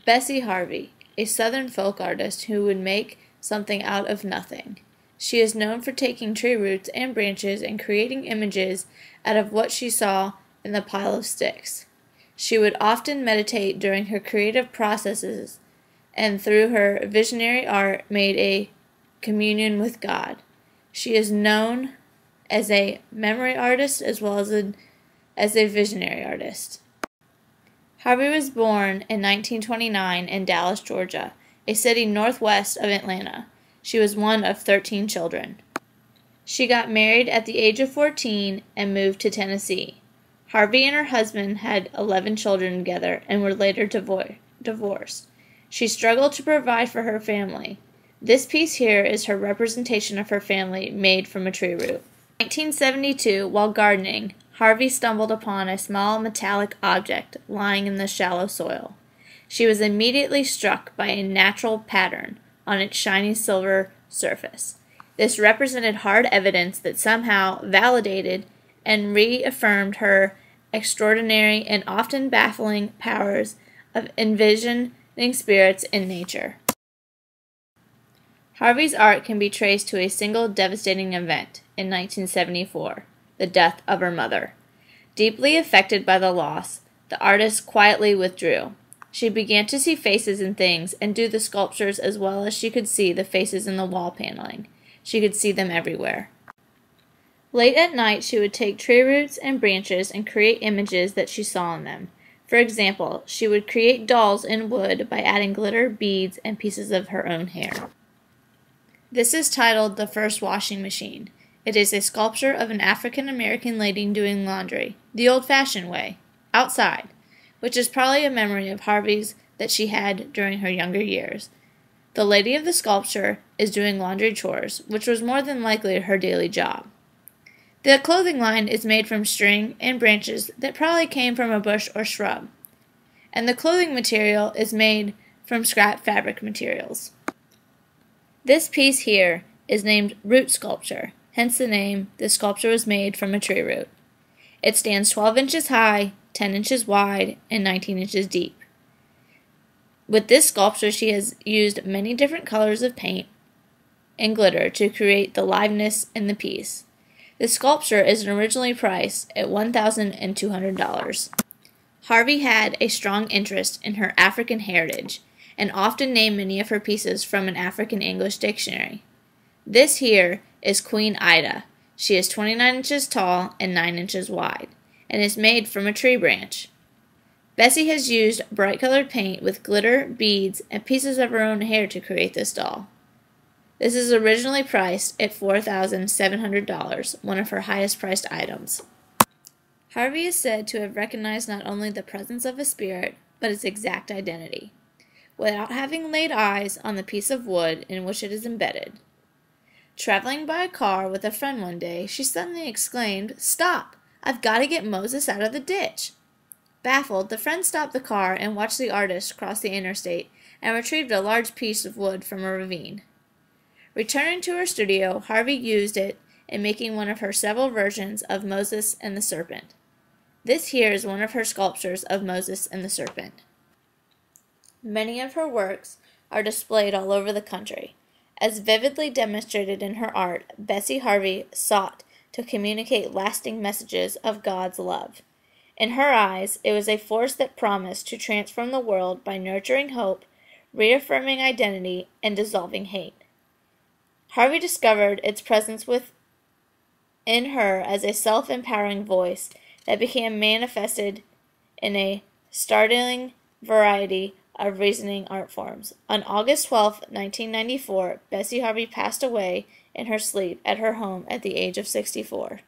Bessie Harvey, a Southern folk artist who would make something out of nothing. She is known for taking tree roots and branches and creating images out of what she saw in the pile of sticks. She would often meditate during her creative processes and through her visionary art made a communion with God. She is known as a memory artist as well as a visionary artist. Harvey was born in 1929 in Dallas, Georgia, a city northwest of Atlanta. She was one of 13 children. She got married at the age of 14 and moved to Tennessee. Harvey and her husband had 11 children together and were later divorced. She struggled to provide for her family. This piece here is her representation of her family made from a tree root. In 1972, while gardening, Harvey stumbled upon a small metallic object lying in the shallow soil. She was immediately struck by a natural pattern on its shiny silver surface. This represented hard evidence that somehow validated and reaffirmed her extraordinary and often baffling powers of envisioning spirits in nature. Harvey's art can be traced to a single devastating event in 1974. The death of her mother. Deeply affected by the loss, the artist quietly withdrew. She began to see faces in things and do the sculptures as well as she could see the faces in the wall paneling. She could see them everywhere. Late at night, she would take tree roots and branches and create images that she saw in them. For example, she would create dolls in wood by adding glitter, beads, and pieces of her own hair. This is titled The First Washing Machine. It is a sculpture of an African-American lady doing laundry, the old-fashioned way, outside, which is probably a memory of Harvey's that she had during her younger years. The lady of the sculpture is doing laundry chores, which was more than likely her daily job. The clothing line is made from string and branches that probably came from a bush or shrub, and the clothing material is made from scrap fabric materials. This piece here is named Root Sculpture. Hence the name. The sculpture was made from a tree root. It stands 12 inches high, 10 inches wide, and 19 inches deep. With this sculpture, she has used many different colors of paint and glitter to create the liveness in the piece. The sculpture is originally priced at $1,200. Harvey had a strong interest in her African heritage and often named many of her pieces from an African English dictionary. This here is Queen Ida. She is 29 inches tall and 9 inches wide, and is made from a tree branch. Bessie has used bright-colored paint with glitter, beads, and pieces of her own hair to create this doll. This is originally priced at $4,700, one of her highest-priced items. Harvey is said to have recognized not only the presence of a spirit, but its exact identity, without having laid eyes on the piece of wood in which it is embedded. Traveling by a car with a friend one day, she suddenly exclaimed, "Stop! I've got to get Moses out of the ditch!" Baffled, the friend stopped the car and watched the artist cross the interstate and retrieved a large piece of wood from a ravine. Returning to her studio, Harvey used it in making one of her several versions of Moses and the Serpent. This here is one of her sculptures of Moses and the Serpent. Many of her works are displayed all over the country. As vividly demonstrated in her art, Bessie Harvey sought to communicate lasting messages of God's love. In her eyes, it was a force that promised to transform the world by nurturing hope, reaffirming identity, and dissolving hate. Harvey discovered its presence within her as a self-empowering voice that became manifested in a startling variety of reasoning art forms. On August 12, 1994, Bessie Harvey passed away in her sleep at her home at the age of 64.